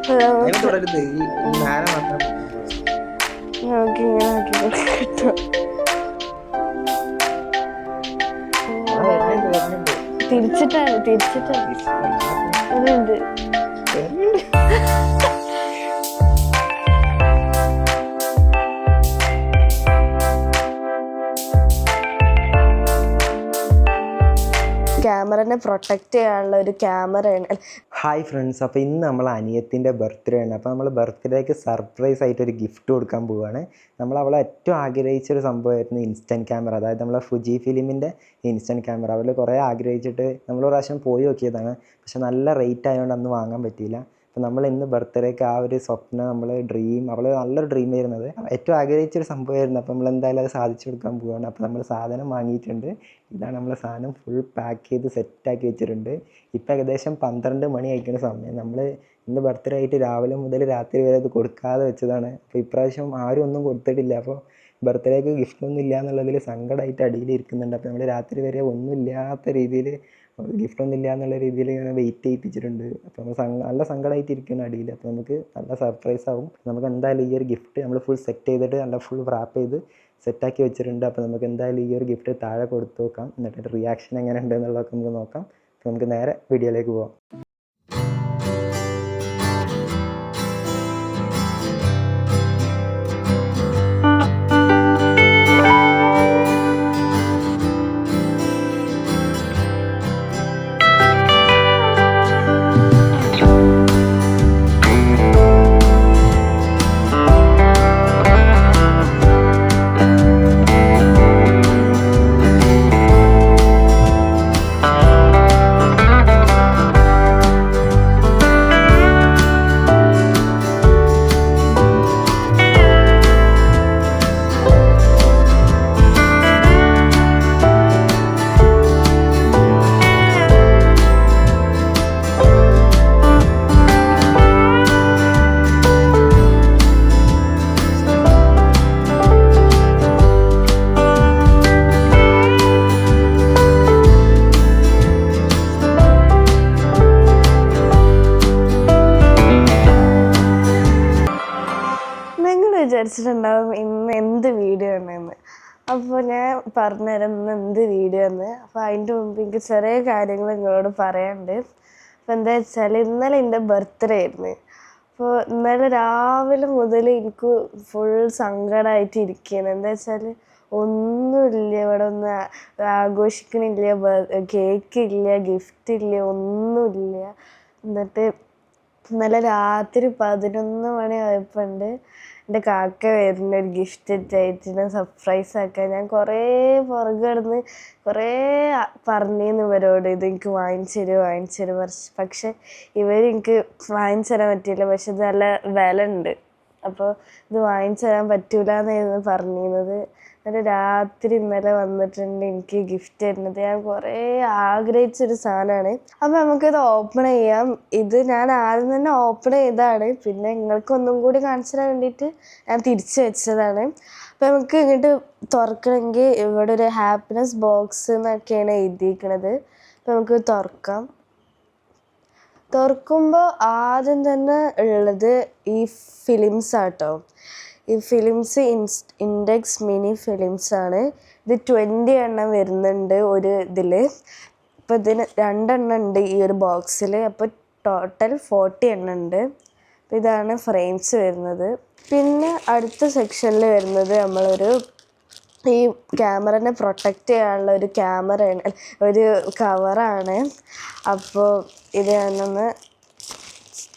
തുടരുത് ഈ നാന മാത്രം നമുക്ക് ഇങ്ങനെ ആക്കി കിട്ടും. തിരിച്ചിട്ടാണ് അതുണ്ട്. ക്യാമറനെ പ്രൊട്ടക്റ്റ് ചെയ്യാനുള്ള ഒരു ക്യാമറയാണ്. ഹായ് ഫ്രണ്ട്സ്, അപ്പോൾ ഇന്ന് നമ്മൾ അനിയത്തിൻ്റെ ബർത്ത്ഡേ ആണ്. അപ്പോൾ നമ്മൾ ബർത്ത്ഡേക്ക് സർപ്രൈസ് ആയിട്ട് ഒരു ഗിഫ്റ്റ് കൊടുക്കാൻ പോവുകയാണ്. നമ്മൾ അവളെ ഏറ്റവും ആഗ്രഹിച്ചൊരു സംഭവമായിരുന്നു ഇൻസ്റ്റൻറ്റ് ക്യാമറ. അതായത് നമ്മളെ ഫുജി ഫിലിമിൻ്റെ ഇൻസ്റ്റൻറ്റ് ക്യാമറ. അവൾ കുറേ ആഗ്രഹിച്ചിട്ട് നമ്മൾ ഒരു പ്രാവശ്യം പോയി നോക്കിയതാണ്. പക്ഷെ നല്ല റേറ്റ് ആയതുകൊണ്ട് അന്ന് വാങ്ങാൻ പറ്റിയില്ല. അപ്പോൾ നമ്മൾ ഇന്ന് ബർത്ത്ഡേക്ക് ആ ഒരു സ്വപ്നം, നമ്മൾ ഡ്രീം, അവൾ നല്ലൊരു ഡ്രീം ആയിരുന്നത്, ഏറ്റവും ആഗ്രഹിച്ചൊരു സംഭവമായിരുന്നു. അപ്പോൾ നമ്മൾ എന്തായാലും അത് സാധിച്ചു കൊടുക്കാൻ പോവുകയാണ്. അപ്പോൾ നമ്മൾ സാധനം വാങ്ങിയിട്ടുണ്ട്. ഇതാണ് നമ്മളെ സാധനം, ഫുൾ പാക്ക് ചെയ്ത് സെറ്റാക്കി വെച്ചിട്ടുണ്ട്. ഇപ്പം ഏകദേശം 12 മണി ആയിരിക്കുന്ന സമയം. നമ്മൾ ഇന്ന് ബർത്ത്ഡേ ആയിട്ട് രാവിലെ മുതൽ രാത്രി വരെ അത് കൊടുക്കാതെ വെച്ചതാണ്. അപ്പോൾ ഇപ്രാവശ്യം ആരും ഒന്നും കൊടുത്തിട്ടില്ല. അപ്പോൾ ബർത്ത്ഡേക്ക് ഗിഫ്റ്റ് ഒന്നും ഇല്ല എന്നുള്ളതിൽ സങ്കടമായിട്ട് അടിയിൽ ഇരിക്കുന്നുണ്ട്. അപ്പോൾ നമ്മൾ രാത്രി വരെ ഒന്നും ഇല്ലാത്ത രീതിയിൽ, ഗിഫ്റ്റൊന്നും ഇല്ല എന്നുള്ള രീതിയിൽ ഇങ്ങനെ വെയിറ്റ് ചെയ്യിപ്പിച്ചിട്ടുണ്ട്. അപ്പോൾ നമ്മൾ നല്ല സങ്കടമായിട്ട് ഇരിക്കുന്ന അടിയിൽ. അപ്പോൾ നമുക്ക് നല്ല സർപ്രൈസ് ആവും. നമുക്ക് എന്തായാലും ഈ ഒരു ഗിഫ്റ്റ് നമ്മൾ ഫുൾ സെറ്റ് ചെയ്തിട്ട് നല്ല ഫുൾ റാപ്പ് ചെയ്ത് സെറ്റാക്കി വെച്ചിട്ടുണ്ട്. അപ്പോൾ നമുക്ക് എന്തായാലും ഈ ഒരു ഗിഫ്റ്റ് താഴെ കൊടുത്തു നോക്കാം. എന്നിട്ട് റിയാക്ഷൻ എങ്ങനെ ഉണ്ട് എന്നുള്ളതൊക്കെ നമുക്ക് നോക്കാം. അപ്പോൾ നമുക്ക് നേരെ വീഡിയോയിലേക്ക് പോകാം. വിചാരിച്ചിട്ടുണ്ടാവും ഇന്ന് എന്ത് വീഡിയോ ഉണ്ടെന്ന്. അപ്പോൾ ഞാൻ പറഞ്ഞുതരാം ഇന്ന് എന്ത് വീഡിയോ എന്ന്. അപ്പോൾ അതിൻ്റെ മുമ്പ് എനിക്ക് ചെറിയ കാര്യങ്ങൾ നിങ്ങളോട് പറയാനുണ്ട്. അപ്പോൾ എന്താ വെച്ചാൽ ഇന്നലെ എൻ്റെ ബർത്ത്ഡേ ആയിരുന്നു. അപ്പോൾ ഇന്നലെ രാവിലെ മുതൽ എനിക്ക് ഫുൾ സങ്കടമായിട്ട് ഇരിക്കുകയാണ്. എന്താ വെച്ചാൽ ഒന്നുമില്ല, ഇവിടെ ഒന്നും ആഘോഷിക്കണില്ല, കേക്കില്ല, ഗിഫ്റ്റ് ഇല്ല, ഒന്നുമില്ല. എന്നിട്ട് ഇന്നലെ രാത്രി 11 മണി ആയപ്പോണ്ട് എൻ്റെ കാക്ക വരുന്ന ഒരു ഗിഫ്റ്റ് ആയിട്ട് സർപ്രൈസ് ആക്കാൻ ഞാൻ കുറേ പുറകെ കിടന്ന് കുറേ പറഞ്ഞിരുന്നു ഇവരോട്, ഇത് എനിക്ക് വാങ്ങിച്ചു തരും. പക്ഷെ ഇവരെനിക്ക് വാങ്ങിച്ചു തരാൻ പറ്റിയില്ല. പക്ഷെ ഇത് നല്ല വില ഉണ്ട്, അപ്പോൾ ഇത് വാങ്ങിച്ചു തരാൻ പറ്റൂല എന്നായിരുന്നു പറഞ്ഞിരുന്നത്. എന്നിട്ട് രാത്രി ഇന്നലെ വന്നിട്ടുണ്ട് എനിക്ക് ഗിഫ്റ്റ് തരുന്നത്. ഞാൻ കുറേ ആഗ്രഹിച്ചൊരു സാധനമാണ്. അപ്പോൾ നമുക്കിത് ഓപ്പൺ ചെയ്യാം. ഇത് ഞാൻ ആദ്യം തന്നെ ഓപ്പൺ ചെയ്തതാണ്, പിന്നെ നിങ്ങൾക്കൊന്നും കൂടി കാണിച്ചു തരാൻ വേണ്ടിയിട്ട് ഞാൻ തിരിച്ചു വെച്ചതാണ്. അപ്പോൾ നമുക്ക് ഇങ്ങോട്ട് തുറക്കണമെങ്കിൽ ഇവിടെ ഒരു ഹാപ്പിനെസ് ബോക്സ് എന്നൊക്കെയാണ് എഴുതിയിരിക്കുന്നത്. അപ്പോൾ നമുക്ക് തുറക്കാം. തുറക്കുമ്പോൾ ആദ്യം തന്നെ ഉള്ളത് ഈ ഫിലിംസ് ആട്ടോ. ഈ ഫിലിംസ് ഇൻഡെക്സ് മിനി ഫിലിംസാണ്. ഇത് 20 എണ്ണം വരുന്നുണ്ട് ഒരു ഇതിൽ. ഇപ്പോൾ ഇതിന് 2 എണ്ണം ഉണ്ട് ഈ ഒരു ബോക്സിൽ. അപ്പോൾ ടോട്ടൽ 40 എണ്ണം ഉണ്ട്. അപ്പോൾ ഇതാണ് ഫ്രെയിംസ് വരുന്നത്. പിന്നെ അടുത്ത സെക്ഷനിൽ വരുന്നത് നമ്മളൊരു ഈ ക്യാമറനെ പ്രൊട്ടക്റ്റ് ചെയ്യാനുള്ള ഒരു ക്യാമറയാണ്, ഒരു കവറാണ്. അപ്പോൾ ഇത് ഞാനൊന്ന്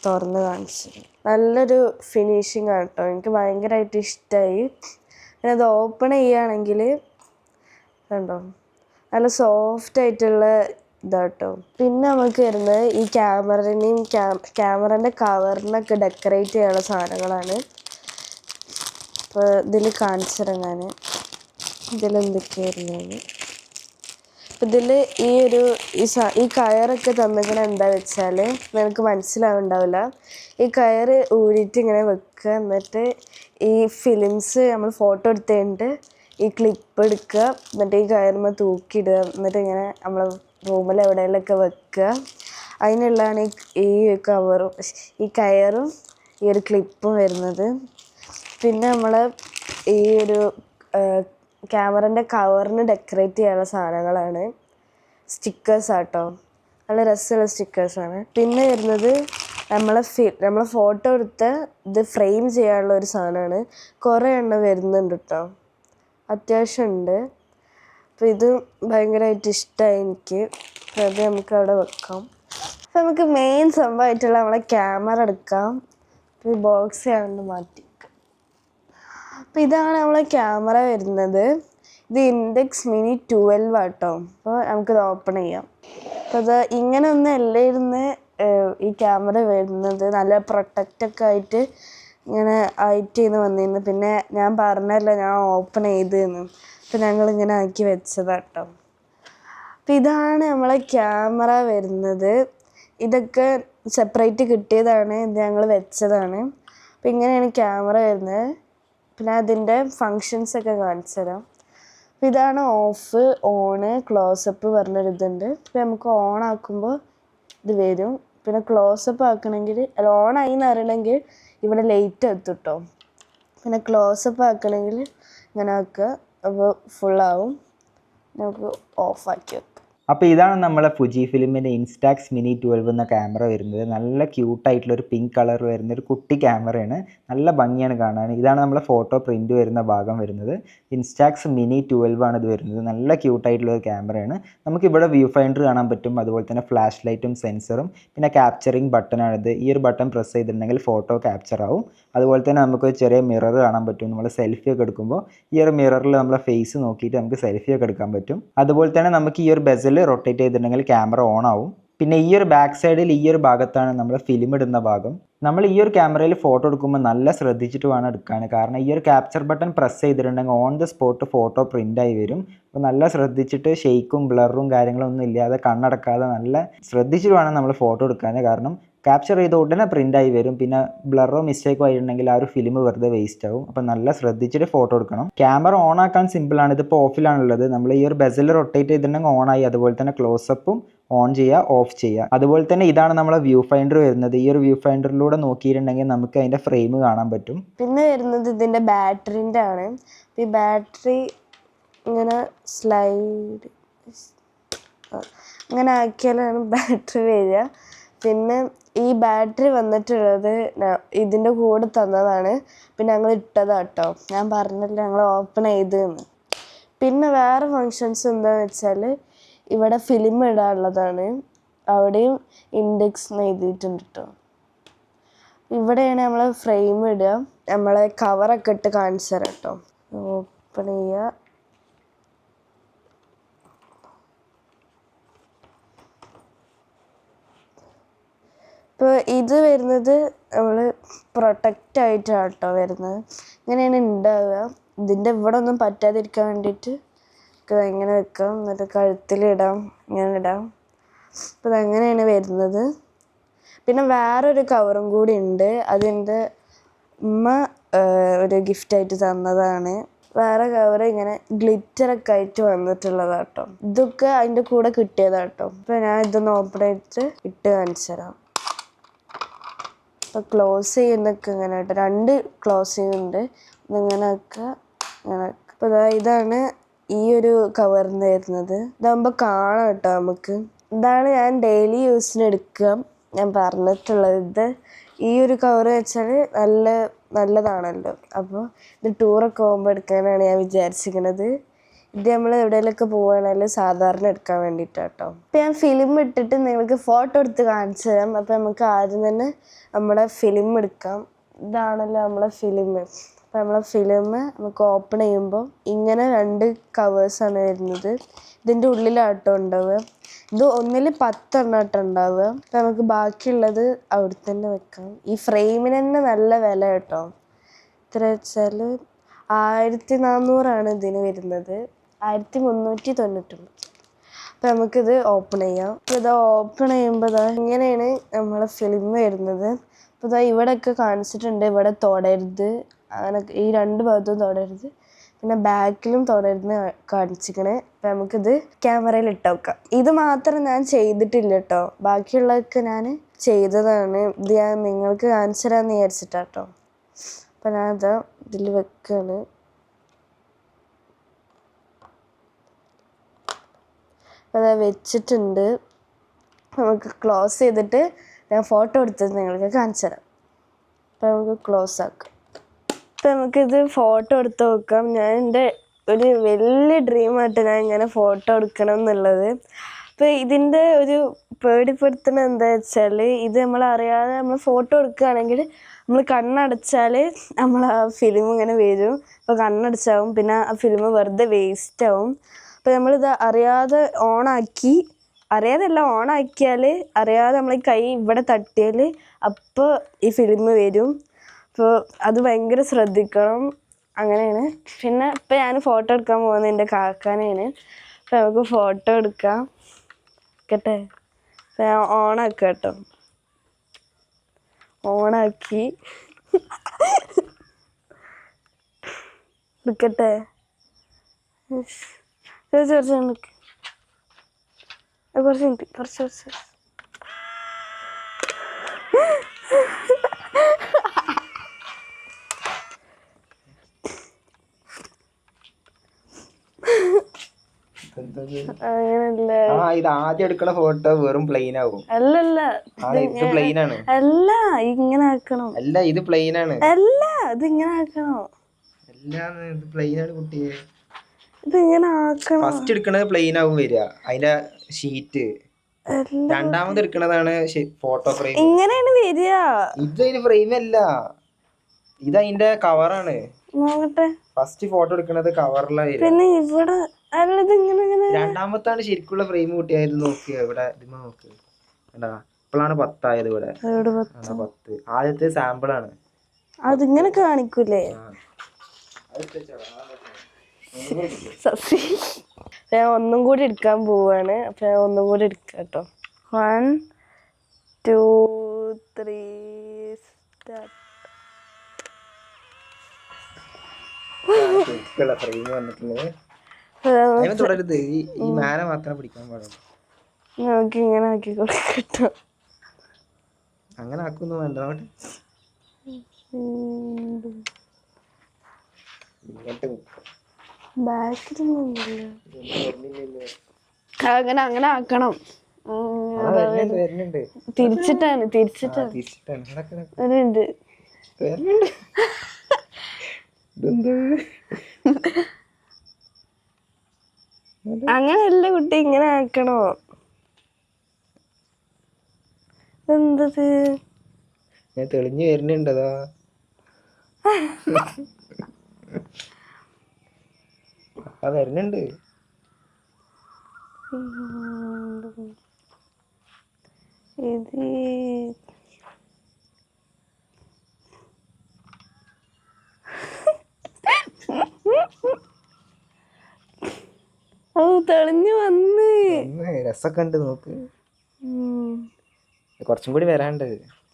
തുറന്ന് കാണിച്ചു. നല്ലൊരു ഫിനിഷിങ് ആണ് കേട്ടോ, എനിക്ക് ഭയങ്കരമായിട്ട് ഇഷ്ടമായി. പിന്നെ അത് ഓപ്പൺ ചെയ്യുകയാണെങ്കിൽ കണ്ടോ നല്ല സോഫ്റ്റ് ആയിട്ടുള്ള ഇതാട്ടോ. പിന്നെ നമുക്ക് വരുന്നത് ഈ ക്യാമറേനെയും ക്യാമറേൻ്റെ കവറിനൊക്കെ ഡെക്കറേറ്റ് ചെയ്യാനുള്ള സാധനങ്ങളാണ്. അപ്പോൾ ഇതിൽ കാണിച്ചു തരാം ഞാൻ ഇതിലെന്തൊക്കെയായിരുന്നു. അപ്പം ഇതിൽ ഈ കയറൊക്കെ തന്നിങ്ങനെ എന്താ വെച്ചാൽ നിനക്ക് മനസ്സിലാവുണ്ടാവില്ല. ഈ കയറ് ഊരിയിട്ട് ഇങ്ങനെ വെക്കുക, എന്നിട്ട് ഈ ഫിലിംസ് നമ്മൾ ഫോട്ടോ എടുത്ത് കഴിഞ്ഞിട്ട് ഈ ക്ലിപ്പ് എടുക്കുക, എന്നിട്ട് ഈ കയറുമ്പോൾ തൂക്കിയിടുക, എന്നിട്ട് ഇങ്ങനെ നമ്മൾ റൂമിൽ എവിടെയെങ്കിലുമൊക്കെ വെക്കുക. അതിനുള്ളതാണ് ഈ കവറും ഈ കയറും ഈ ഒരു ക്ലിപ്പും വരുന്നത്. പിന്നെ നമ്മൾ ഈ ഒരു ക്യാമറൻ്റെ കവറിന് ഡെക്കറേറ്റ് ചെയ്യാനുള്ള സാധനങ്ങളാണ്. സ്റ്റിക്കേഴ്സ് ആട്ടോ, നല്ല രസമുള്ള സ്റ്റിക്കേഴ്സാണ്. പിന്നെ വരുന്നത് നമ്മളെ ഫോട്ടോ എടുത്ത് ഇത് ഫ്രെയിം ചെയ്യാനുള്ള ഒരു സാധനമാണ്. കുറേ എണ്ണം വരുന്നുണ്ട് കേട്ടോ, അത്യാവശ്യം ഉണ്ട്. അപ്പോൾ ഇത് ഭയങ്കരമായിട്ട് ഇഷ്ടമായി എനിക്ക്. അപ്പോൾ അത് നമുക്ക് അവിടെ വെക്കാം. അപ്പോൾ നമുക്ക് മെയിൻ സംഭവമായിട്ടുള്ള നമ്മളെ ക്യാമറ എടുക്കാം. അപ്പോൾ ഈ ബോക്സ് ചെയ്യാണ്ട് മാറ്റി വെക്കാം. അപ്പോൾ ഇതാണ് നമ്മളെ ക്യാമറ വരുന്നത്. ഇത് ഇൻഡെക്സ് മിനി 12 ആട്ടോ. അപ്പോൾ നമുക്കിത് ഓപ്പൺ ചെയ്യാം. അപ്പോൾ അത് ഇങ്ങനെ ഒന്നും അല്ലായിരുന്നു ഈ ക്യാമറ വരുന്നത്. നല്ല പ്രൊട്ടക്റ്റൊക്കെ ആയിട്ട് ഇങ്ങനെ ആയിട്ട് വന്നിരുന്നു. പിന്നെ ഞാൻ പറഞ്ഞല്ലോ ഞാൻ ഓപ്പൺ ചെയ്തെന്ന്. അപ്പോൾ ഞങ്ങളിങ്ങനെ ആക്കി വെച്ചതാട്ടോ. അപ്പോൾ ഇതാണ് നമ്മളെ ക്യാമറ വരുന്നത്. ഇതൊക്കെ സെപ്പറേറ്റ് കിട്ടിയതാണ്, ഇത് ഞങ്ങൾ വെച്ചതാണ്. അപ്പോൾ ഇങ്ങനെയാണ് ക്യാമറ വരുന്നത്. പിന്നെ അതിൻ്റെ ഫങ്ഷൻസൊക്കെ കാണിച്ചു തരാം. അപ്പോൾ ഇതാണ് ഓഫ്, ഓണ്, ക്ലോസപ്പ് പറഞ്ഞൊരിതുണ്ട്. അപ്പോൾ നമുക്ക് ഓൺ ആക്കുമ്പോൾ ഇത് വരും. പിന്നെ ക്ലോസപ്പ് ആക്കണമെങ്കിൽ അല്ല, ഓണായി എന്ന് അറിയണമെങ്കിൽ ഇവിടെ ലൈറ്റ് എത്തും കേട്ടോ. പിന്നെ ക്ലോസപ്പ് ആക്കണമെങ്കിൽ ഇങ്ങനെ ആക്കുക, അപ്പോൾ ഫുള്ളാവും. നമുക്ക് ഓഫാക്കി വെക്കാം. അപ്പോൾ ഇതാണ് നമ്മളെ ഫുജി ഫിലിമിൻ്റെ ഇൻസ്റ്റാക്സ് മിനി 12 എന്ന ക്യാമറ വരുന്നത്. നല്ല ക്യൂട്ടായിട്ടുള്ളൊരു പിങ്ക് കളർ വരുന്നൊരു കുട്ടി ക്യാമറയാണ്. നല്ല ഭംഗിയാണ് കാണാൻ. ഇതാണ് നമ്മളെ ഫോട്ടോ പ്രിൻ്റ് വരുന്ന ഭാഗം വരുന്നത്. ഇൻസ്റ്റാക്സ് മിനി 12 ആണ് ഇത് വരുന്നത്. നല്ല ക്യൂട്ടായിട്ടുള്ളൊരു ക്യാമറയാണ്. നമുക്കിവിടെ വ്യൂ ഫൈൻഡർ കാണാൻ പറ്റും, അതുപോലെ തന്നെ ഫ്ലാഷ് ലൈറ്റും സെൻസറും പിന്നെ ക്യാപ്ചറിങ് ബട്ടണാണിത്. ഈ ഒരു ബട്ടൺ പ്രസ് ചെയ്തിട്ടുണ്ടെങ്കിൽ ഫോട്ടോ ക്യാപ്ചർ ആവും. അതുപോലെ തന്നെ നമുക്ക് ചെറിയ മിറർ കാണാൻ പറ്റും. നമ്മൾ സെൽഫി ഒക്കെ എടുക്കുമ്പോൾ ഈ ഒരു മിററിൽ നമ്മളെ ഫേസ് നോക്കിയിട്ട് നമുക്ക് സെൽഫി ഒക്കെ എടുക്കാൻ പറ്റും. അതുപോലെ തന്നെ നമുക്ക് ഈ ഒരു ബെസൽ റൊട്ടേറ്റ് ചെയ്തിട്ടുണ്ടെങ്കിൽ ക്യാമറ ഓൺ ആവും. പിന്നെ ഈ ഒരു ബാക്ക് സൈഡിൽ ഈ ഒരു ഭാഗത്താണ് നമ്മൾ ഫിലിം ഇടുന്ന ഭാഗം. നമ്മൾ ഈ ഒരു ക്യാമറയിൽ ഫോട്ടോ എടുക്കുമ്പോൾ നല്ല ശ്രദ്ധിച്ചിട്ട് വേണം എടുക്കാൻ. കാരണം ഈ ഒരു ക്യാപ്ചർ ബട്ടൺ പ്രസ് ചെയ്തിട്ടുണ്ടെങ്കിൽ ഓൺ ദ സ്പോട്ട് ഫോട്ടോ പ്രിൻ്റായി വരും. അപ്പോൾ നല്ല ശ്രദ്ധിച്ചിട്ട് ഷെയ്ക്കും ബ്ലറും കാര്യങ്ങളൊന്നും ഇല്ലാതെ കണ്ണടക്കാതെ നല്ല ശ്രദ്ധിച്ചിട്ട് വേണം നമ്മൾ ഫോട്ടോ എടുക്കാൻ. കാരണം ക്യാപ്ചർ ചെയ്ത ഉടനെ പ്രിൻ്റായി വരും. പിന്നെ ബ്ലറോ മിസ്റ്റേക്കോ ആയിട്ടുണ്ടെങ്കിൽ ആ ഒരു ഫിലിം വെറുതെ വേസ്റ്റ് ആവും. അപ്പോൾ നല്ല ശ്രദ്ധിച്ചിട്ട് ഫോട്ടോ എടുക്കണം. ക്യാമറ ഓൺ ആക്കാൻ സിമ്പിളാണ്. ഇതിപ്പോൾ ഓഫിലാണുള്ളത്. നമ്മൾ ഈ ഒരു ബെസൽ റൊട്ടേറ്റ് ചെയ്തിട്ടുണ്ടെങ്കിൽ ഓണായി. അതുപോലെ തന്നെ ക്ലോസപ്പും ഓൺ ചെയ്യുക, ഓഫ് ചെയ്യുക. അതുപോലെ തന്നെ ഇതാണ് നമ്മളെ വ്യൂ ഫൈൻഡർ വരുന്നത്. ഈ ഒരു വ്യൂ ഫൈൻഡറിലൂടെ നോക്കിയിട്ടുണ്ടെങ്കിൽ നമുക്ക് അതിൻ്റെ ഫ്രെയിം കാണാൻ പറ്റും. പിന്നെ വരുന്നത് ഇതിൻ്റെ ബാറ്ററിൻ്റെ ആണ്. ഈ ബാറ്ററി ഇങ്ങനെ സ്ലൈഡ് ഇങ്ങനെ ആക്കിയാലാണ് ബാറ്ററി വരിക. പിന്നെ ഈ ബാറ്ററി വന്നിട്ടുള്ളത് ഇതിൻ്റെ കൂടെ തന്നതാണ്. പിന്നെ ഞങ്ങൾ ഇട്ടതാട്ടോ, ഞാൻ പറഞ്ഞില്ല ഞങ്ങൾ ഓപ്പൺ ചെയ്തെന്ന്. പിന്നെ വേറെ ഫങ്ഷൻസ് എന്താണെന്ന് വെച്ചാൽ ഇവിടെ ഫിലിം ഇടാനുള്ളതാണ്. അവിടെയും ഇൻഡെക്സ് എഴുതിയിട്ടുണ്ട് കേട്ടോ. ഇവിടെയാണ് നമ്മൾ ഫ്രെയിം ഇടുക. നമ്മളെ കവറൊക്കെ ഇട്ട് കാണിച്ചു തരാം കേട്ടോ. ഓപ്പൺ ചെയ്യുക. ഇപ്പോൾ ഇത് വരുന്നത് നമ്മൾ പ്രൊട്ടക്റ്റ് ആയിട്ടാണ് കേട്ടോ വരുന്നത്. ഇങ്ങനെയാണ് ഉണ്ടാവുക. ഇതിൻ്റെ ഇവിടെ ഒന്നും പറ്റാതിരിക്കാൻ വേണ്ടിയിട്ട് ഇങ്ങനെ വെക്കാം, എന്നിട്ട് കഴുത്തിലിടാം, ഇങ്ങനെ ഇടാം. അപ്പോൾ അതങ്ങനെയാണ് വരുന്നത്. പിന്നെ വേറൊരു കവറും കൂടി ഉണ്ട്. അതിൻ്റെ ഉമ്മ ഒരു ഗിഫ്റ്റായിട്ട് തന്നതാണ്. വേറെ കവർ ഇങ്ങനെ ഗ്ലിറ്ററൊക്കെ ആയിട്ട് വന്നിട്ടുള്ളതാട്ടോ. ഇതൊക്കെ അതിൻ്റെ കൂടെ കിട്ടിയതാട്ടോ. അപ്പോൾ ഞാൻ ഇതൊന്ന് ഓപ്പൺ ചെയ്തിട്ട് ഇട്ട് കാണിച്ചു തരാം. അപ്പോൾ ക്ലോസ് ചെയ്യുന്നൊക്കെ ഇങ്ങനെ കേട്ടോ, 2 ക്ലോസ് ചെയ്യുന്നുണ്ട്. ഇതിങ്ങനെയൊക്കെ ഇങ്ങനെ. അപ്പോൾ ഇതാണ് ഈ ഒരു കവറിന് വരുന്നത്. ഇതാകുമ്പോൾ കാണാം കേട്ടോ നമുക്ക്. ഇതാണ് ഞാൻ ഡെയിലി യൂസിന് എടുക്കുക ഞാൻ പറഞ്ഞിട്ടുള്ളത്. ഈ ഒരു കവർ വെച്ചാൽ നല്ലതാണല്ലോ. അപ്പോൾ ഇത് ടൂറൊക്കെ പോകുമ്പോൾ എടുക്കാനാണ് ഞാൻ വിചാരിച്ചിരിക്കുന്നത്. ഇത് നമ്മൾ എവിടെയെങ്കിലുമൊക്കെ പോവുകയാണെങ്കിൽ സാധാരണ എടുക്കാൻ വേണ്ടിയിട്ടാണ് കേട്ടോ. അപ്പോൾ ഞാൻ ഫിലിം ഇട്ടിട്ട് നിങ്ങൾക്ക് ഫോട്ടോ എടുത്ത് കാണിച്ചു തരാം. അപ്പോൾ നമുക്ക് ആദ്യം തന്നെ നമ്മുടെ ഫിലിം എടുക്കാം. ഇതാണല്ലോ നമ്മളെ ഫിലിം. അപ്പോൾ നമ്മളെ ഫിലിം നമുക്ക് ഓപ്പൺ ചെയ്യുമ്പോൾ ഇങ്ങനെ 2 കവേഴ്സാണ് വരുന്നത്. ഇതിൻ്റെ ഉള്ളിലാട്ടോ ഉണ്ടാവുക. ഇത് ഒന്നിൽ 10 എണ്ണാട്ടോ ഉണ്ടാവുക. അപ്പോൾ നമുക്ക് ബാക്കിയുള്ളത് അവിടെ തന്നെ വെക്കാം. ഈ ഫ്രെയിമിന് തന്നെ നല്ല വില കേട്ടോ. എത്ര വെച്ചാൽ 1400 ഇതിന് വരുന്നത്. 1399. അപ്പോൾ നമുക്കിത് ഓപ്പൺ ചെയ്യാം. അപ്പോൾ ഇത് ഓപ്പൺ ചെയ്യുമ്പോൾ ഇങ്ങനെയാണ് നമ്മളെ ഫിലിം വരുന്നത്. അപ്പോൾ ഇവിടെയൊക്കെ കാണിച്ചിട്ടുണ്ട്, ഇവിടെ തൊടരുത്, അങ്ങനെ ഈ 2 ഭാഗത്തും തൊടരുത്. പിന്നെ ബാക്കിലും തുടരുന്ന് കാണിച്ചിക്കണേ. അപ്പം നമുക്കിത് ക്യാമറയിൽ ഇട്ട് വെക്കാം. ഇത് മാത്രം ഞാൻ ചെയ്തിട്ടില്ല കേട്ടോ, ബാക്കിയുള്ളതൊക്കെ ഞാൻ ചെയ്തതാണ്. ഇത് ഞാൻ നിങ്ങൾക്ക് കാണിച്ചു തരാമെന്ന് വിചാരിച്ചിട്ടാട്ടോ. അപ്പം ഞാനത് ഇതിൽ വെക്കാണ്. അത് വെച്ചിട്ടുണ്ട്. നമുക്ക് ക്ലോസ് ചെയ്തിട്ട് ഞാൻ ഫോട്ടോ എടുത്തത് നിങ്ങൾക്ക് കാണിച്ചു തരാം. അപ്പം നമുക്ക് ക്ലോസ് ആക്കാം. അപ്പം നമുക്കിത് ഫോട്ടോ എടുത്ത് നോക്കാം. ഞാൻ എൻ്റെ ഒരു വലിയ ഡ്രീമായിട്ട് ഞാൻ ഇങ്ങനെ ഫോട്ടോ എടുക്കണം എന്നുള്ളത്. അപ്പോൾ ഇതിൻ്റെ ഒരു പേടിപ്പെടുത്തുന്നത് എന്താ വെച്ചാൽ, ഇത് നമ്മളറിയാതെ നമ്മൾ ഫോട്ടോ എടുക്കുകയാണെങ്കിൽ നമ്മൾ കണ്ണടച്ചാൽ നമ്മൾ ആ ഫിലിം ഇങ്ങനെ വരും. അപ്പോൾ കണ്ണടച്ചാവും, പിന്നെ ആ ഫിലിം വെറുതെ വേസ്റ്റ് ആവും. അപ്പോൾ നമ്മളിത് അറിയാതെ ഓണാക്കിയാൽ അറിയാതെ നമ്മൾ കൈ ഇവിടെ തട്ടിയാൽ അപ്പോൾ ഈ ഫിലിം വരും. അപ്പോൾ അത് ഭയങ്കര ശ്രദ്ധിക്കണം. അങ്ങനെയാണ്. പിന്നെ ഇപ്പം ഞാൻ ഫോട്ടോ എടുക്കാൻ പോകുന്നത് എൻ്റെ കാക്കാനെയാണ്. അപ്പം നമുക്ക് ഫോട്ടോ എടുക്കാം. കേട്ടെ, ഞാൻ ഓണാക്കാം കേട്ടോ. ഓണാക്കി എടുക്കട്ടെ. കുറച്ച് അങ്ങനല്ല. ഇത് ആദ്യം എടുക്കണ ഫോട്ടോ വെറും പ്ലെയിൻ ആവും. അല്ലല്ല, ഇത് പ്ലെയിൻ ആണ്. അല്ല, ഇങ്ങനെ ആക്കണം. അല്ല, ഇത് പ്ലെയിൻ ആണ്. അല്ല, ഇത് ഇങ്ങനെ ആക്കണം. ഇത് പ്ലെയിൻ ആണ് കുട്ടിയെ. ഇത് ഇങ്ങനെ ആക്കണം. ഫസ്റ്റ് എടുക്കണത് പ്ലെയിൻ ആവും വരിക, അതിന്റെ ഷീറ്റ്. രണ്ടാമത് എടുക്കണതാണ് ഫോട്ടോ ഫ്രെയിം. ഇങ്ങനെയാണ് വരിക. ഇത് അതിന് ഫ്രെയിം അല്ല, ഇത് അതിന്റെ കവറാണ്. നോക്കട്ടെ. ഫസ്റ്റ് ഫോട്ടോ എടുക്കണത് കവറിലാണ് വരിക. പിന്നെ ഇവിടെ രണ്ടാമത്താണ് ശരിക്കുള്ള ഫ്രെയിം കുട്ടിയായത്. നോക്കിയ ഇവിടെ ഇതിമ നോക്ക്, കണ്ടാ ഇപ്പോഴാണ് 10 ആയത്. ഇവിടെ 10. ആദ്യത്തെ സാമ്പിൾ ആണ്. അതിങ്ങനെ കാണിക്കൂലേ? ഞാൻ ഒന്നും കൂടി എടുക്കാൻ പോവാണ്. അപ്പൊ ഞാൻ ഒന്നും കൂടി എടുക്കാം കേട്ടോ. 1 2 3 സ്റ്റാർട്ട്. ഫ്രെയിം വന്നിട്ടുണ്ട്. തുടരുത്, ഈ മാന മാത്രം പിടിക്കാൻ പാടുള്ളൂ. നമുക്ക് ഇങ്ങനെ ആക്കി കൊടുക്കട്ടോ. അങ്ങനെ ആക്കൊന്നും വേണ്ട. അങ്ങനെ അങ്ങനെ ആക്കണം. തിരിച്ചിട്ടാണ് അങ്ങനെയല്ല കുട്ടി, ഇങ്ങനെ ആക്കണോ? എന്തത് തെളിഞ്ഞു വരുന്നുണ്ടതാ. വരുന്നുണ്ട്. ഇത് തെളിഞ്ഞു വന്ന് രസമൊക്കെ ഉണ്ട്. നോക്ക്, കുറച്ചും കൂടി വരാണ്ട്.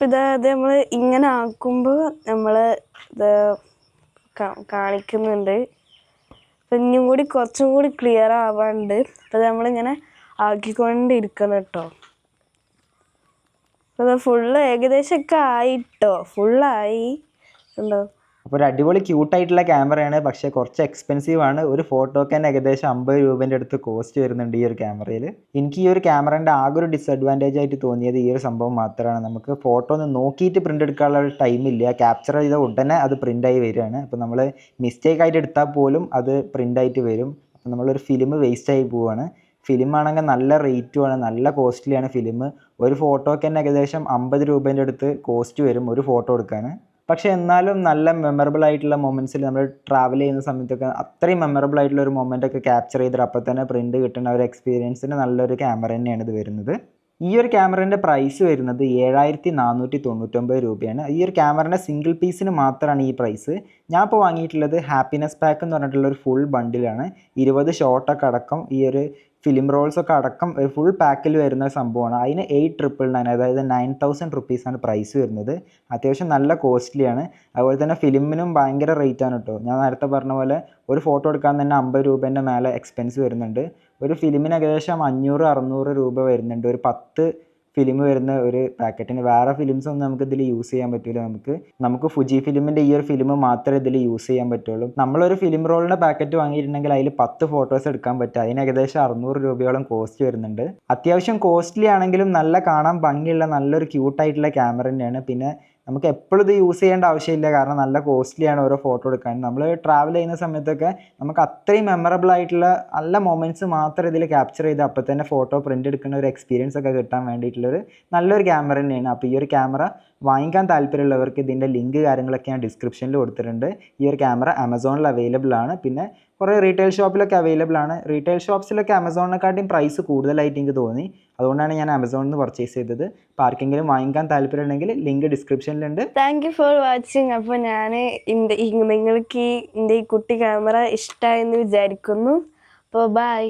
ഇതായത് നമ്മള് ഇങ്ങനെ ആക്കുമ്പോ നമ്മള് ഇത് കാണിക്കുന്നുണ്ട്. അപ്പം ഇനിയും കൂടി കുറച്ചും കൂടി ക്ലിയർ ആവാണ്ട്. അപ്പം നമ്മളിങ്ങനെ ആക്കിക്കൊണ്ടിരിക്കണം കേട്ടോ. അപ്പം ഫുള്ള് ഏകദേശമൊക്കെ ആയിട്ടോ, ഫുള്ളായി ഉണ്ടോ. അപ്പോൾ ഒരു അടിപൊളി ക്യൂട്ടായിട്ടുള്ള ക്യാമറയാണ്, പക്ഷേ കുറച്ച് എക്സ്പെൻസീവ് ആണ്. ഒരു ഫോട്ടോക്ക് തന്നെ ഏകദേശം 50 രൂപേൻ്റെ അടുത്ത് കോസ്റ്റ് വരുന്നുണ്ട് ഈ ഒരു ക്യാമറയിൽ. എനിക്ക് ഈ ഒരു ക്യാമറേൻ്റെ ആകെ ഒരു ഡിസഡ്വാൻറ്റേജ് ആയിട്ട് തോന്നിയത് ഈ ഒരു സംഭവം മാത്രമാണ്. നമുക്ക് ഫോട്ടോ ഒന്ന് നോക്കിയിട്ട് പ്രിൻ്റ് എടുക്കാനുള്ള ഒരു ടൈമില്ല. ക്യാപ്ചർ ചെയ്ത ഉടനെ അത് പ്രിൻ്റായി വരികയാണ്. അപ്പോൾ നമ്മൾ മിസ്റ്റേക്ക് ആയിട്ട് എടുത്താൽ പോലും അത് പ്രിൻ്റായിട്ട് വരും. അപ്പോൾ നമ്മളൊരു ഫിലിം വേസ്റ്റായി പോവുകയാണ്. ഫിലിം ആണെങ്കിൽ നല്ല റേറ്റുമാണ്, നല്ല കോസ്റ്റ്ലിയാണ് ഫിലിം. ഒരു ഫോട്ടോക്ക് തന്നെ ഏകദേശം 50 രൂപേൻ്റെ അടുത്ത് കോസ്റ്റ് വരും ഒരു ഫോട്ടോ എടുക്കാൻ. പക്ഷേ എന്നാലും നല്ല മെമ്മറബിൾ ആയിട്ടുള്ള മൊമെൻറ്റ്സിൽ നമ്മൾ ട്രാവൽ ചെയ്യുന്ന സമയത്തൊക്കെ അത്രയും മെമ്മറബിൾ ആയിട്ടുള്ള ഒരു മൊമെൻ്റൊക്കെ ക്യാപ്ചർ ചെയ്തിട്ട് അപ്പോൾ തന്നെ പ്രിൻ്റ് കിട്ടുന്ന ഒരു എക്സ്പീരിയൻസിന് നല്ലൊരു ക്യാമറ തന്നെയാണ് ഇത് വരുന്നത്. ഈ ഒരു ക്യാമറേൻ്റെ പ്രൈസ് വരുന്നത് 7499 രൂപയാണ്. ഈ ഒരു ക്യാമറേൻ്റെ സിംഗിൾ പീസിന് മാത്രമാണ് ഈ പ്രൈസ്. ഞാൻ ഇപ്പോൾ വാങ്ങിയിട്ടുള്ളത് ഹാപ്പിനെസ് പാക്ക് എന്ന് പറഞ്ഞിട്ടുള്ള ഒരു ഫുൾ ബണ്ടിലാണ്. 20 ഷോട്ടൊക്കെ അടക്കം ഈ ഒരു ഫിലിം റോൾസൊക്കെ അടക്കം ഒരു ഫുൾ പാക്കിൽ വരുന്ന സംഭവമാണ്. അതിന് 8,999, അതായത് 9,000 റുപ്പീസാണ് പ്രൈസ് വരുന്നത്. അത്യാവശ്യം നല്ല കോസ്റ്റ്ലിയാണ്. അതുപോലെ തന്നെ ഫിലിമിനും ഭയങ്കര റേറ്റ് ആണ് കേട്ടോ. ഞാൻ നേരത്തെ പറഞ്ഞ പോലെ ഒരു ഫോട്ടോ എടുക്കാൻ തന്നെ 50 രൂപേൻ്റെ മേലെ എക്സ്പെൻസ് വരുന്നുണ്ട്. ഒരു ഫിലിമിന് ഏകദേശം 500-600 രൂപ വരുന്നുണ്ട്. ഒരു 10 ഫിലിം വരുന്ന ഒരു പാക്കറ്റിന്. വേറെ ഫിലിംസ് ഒന്നും നമുക്ക് ഇതിൽ യൂസ് ചെയ്യാൻ പറ്റില്ല. നമുക്ക് ഫുജി ഫിലിമിൻ്റെ ഈ ഒരു ഫിലിം മാത്രമേ ഇതിൽ യൂസ് ചെയ്യാൻ പറ്റുള്ളൂ. നമ്മളൊരു ഫിലിം റോളിൻ്റെ പാക്കറ്റ് വാങ്ങിയിട്ടുണ്ടെങ്കിൽ അതിൽ 10 ഫോട്ടോസ് എടുക്കാൻ പറ്റും. അതിന് ഏകദേശം 600 രൂപയോളം കോസ്റ്റ് വരുന്നുണ്ട്. അത്യാവശ്യം കോസ്റ്റ്ലി ആണെങ്കിലും നല്ല കാണാൻ ഭംഗിയുള്ള നല്ലൊരു ക്യൂട്ടായിട്ടുള്ള ക്യാമറ തന്നെയാണ്. പിന്നെ നമുക്ക് എപ്പോഴും ഇത് യൂസ് ചെയ്യേണ്ട ആവശ്യമില്ല, കാരണം നല്ല കോസ്റ്റ്ലിയാണ് ഓരോ ഫോട്ടോ എടുക്കാൻ. നമ്മൾ ട്രാവൽ ചെയ്യുന്ന സമയത്തൊക്കെ നമുക്ക് അത്രയും മെമ്മറബിൾ ആയിട്ടുള്ള നല്ല മൊമെൻറ്റ്സ് മാത്രം ഇതിൽ ക്യാപ്ചർ ചെയ്ത് അപ്പോൾ തന്നെ ഫോട്ടോ പ്രിൻ്റ് എടുക്കുന്ന ഒരു എക്സ്പീരിയൻസ് ഒക്കെ കിട്ടാൻ വേണ്ടിയിട്ടുള്ളൊരു നല്ലൊരു ക്യാമറ തന്നെയാണ്. അപ്പോൾ ഈ ഒരു ക്യാമറ വാങ്ങിക്കാൻ താല്പര്യമുള്ളവർക്ക് ഇതിൻ്റെ ലിങ്ക് കാര്യങ്ങളൊക്കെ ഞാൻ ഡിസ്ക്രിപ്ഷനിൽ കൊടുത്തിട്ടുണ്ട്. ഈ ഒരു ക്യാമറ ആമസോണിൽ അവൈലബിൾ ആണ്. പിന്നെ കുറേ റീറ്റെയിൽ ഷോപ്പിലൊക്കെ അവൈലബിൾ ആണ്. റീറ്റെയിൽ ഷോപ്സിലൊക്കെ ആമസോണിനെക്കാട്ടിയും പ്രൈസ് കൂടുതലായിട്ട് എനിക്ക് തോന്നി. അതുകൊണ്ടാണ് ഞാൻ ആമസോണിൽ നിന്ന് പർച്ചേസ് ചെയ്തത്. അപ്പോൾ ആർക്കെങ്കിലും വാങ്ങിക്കാൻ താല്പര്യമുണ്ടെങ്കിൽ ലിങ്ക് ഡിസ്ക്രിപ്ഷനിലുണ്ട്. Thank you for watching. അപ്പോൾ ഞാൻ നിങ്ങൾക്ക് എൻ്റെ ഈ കുട്ടി ക്യാമറ ഇഷ്ടമായെന്ന് വിചാരിക്കുന്നു. അപ്പോൾ ബൈ.